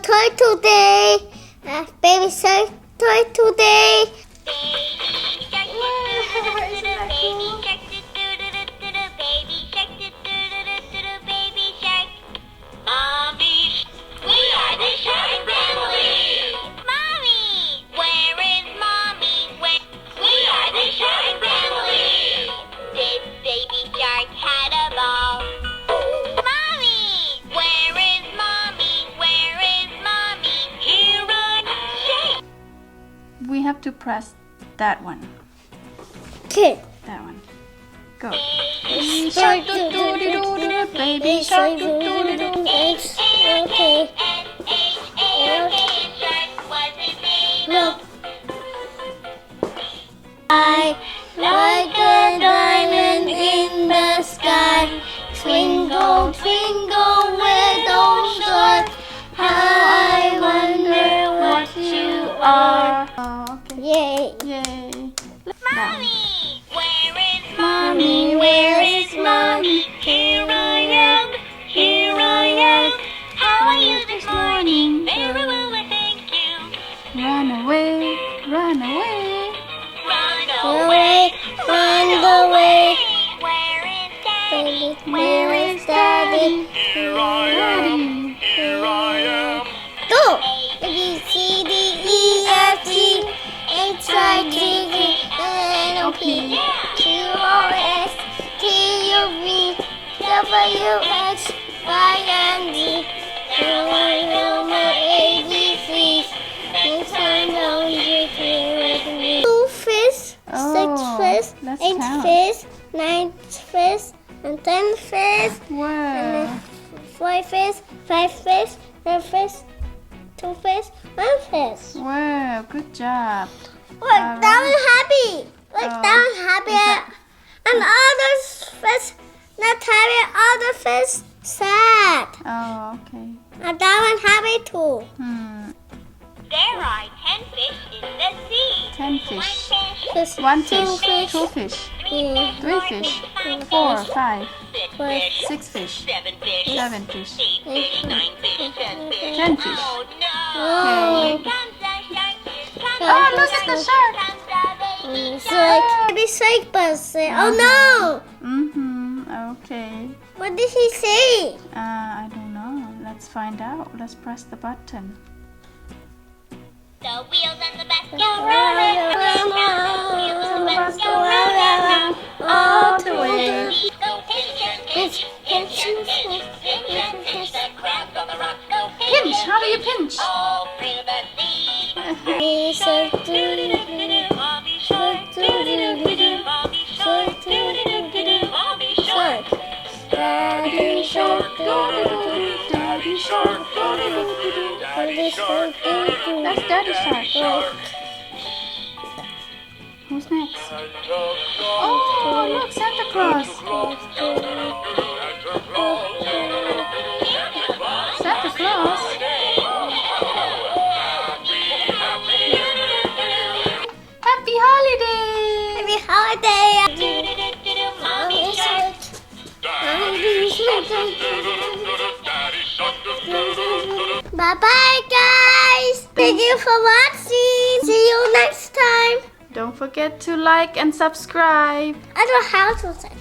toy today. Baby shark toy today. We have to press that one. Okay. That one. Go. Baby shark do do do do do. Baby shark do do do do. Okay. Look. I like a diamond in the sky. Twinkle, twinkle, little star. How I wonder what you are. Oh, okay. Yay. Yay. Mommy, where is Mommy? Where is Mommy? Here I am, here I am. How are you this morning? Very well, I thank you. Run away, run away. Run away, run away. Where is Daddy? Where is Daddy? Here I am, here I am. Go! A, B, C, D, E, F, G, H, I, J, K, L, M, N, O, P, Q, R, S, T, U, V, W, X, Y, and Z. A, B, C, next time don't you hear with me. 2 fish, 6 Oh, fish, let's 8 count. fish, 9 fish, and 10 fish. Wow. 4 fish, 5 fish, 3 fish, 2 fish, 1 fish. Wow, good job. Look, that one's happy. Look, Oh, that one's happy. And all the fish not happy, all the fish sad. Oh, okay. And that one's happy too. There are 10 fish in the sea. 10 fish. Fish, 1 2 fish. fish, 2 fish. 3 3 fish. 4, 5, fish, 6 fish. 7 fish. 7 fish. 8 fish. 9 fish. 10 fish. 10 fish. Oh no! Oh. Okay. Comes the shark. Comes Oh, the look at the shark. Comes the baby It's like baby shark person. Oh no! Okay. What did he say? I don't know. Let's find out. Let's press the button. The wheels and the bus go Round round and and round, round. The wheels and the bus go go round and round, all the way. Go pinch and pinch, pinch and pinch, pinch and pinch the crabs on the rock. Go Pinch. How do you pinch? all through the sea. Baby shark do-do-do-do-do. Mommy shark, do-do-do-do-do. Mommy shark, do-do-do-do-do. Mommy shark. Daddy shark Do-do-do-do-do. Daddy shark. Do-do-do-do-do. Daddy shark do-do-do. That's Daddy Shark. Who's next? Oh, look, Santa Claus. Santa Claus. Happy holiday. Happy holiday. Do-do-do-do-do. Mommy shark. Bye bye guys. Thank you for watching. See you next time. Don't forget to like and subscribe. I don't know how to say.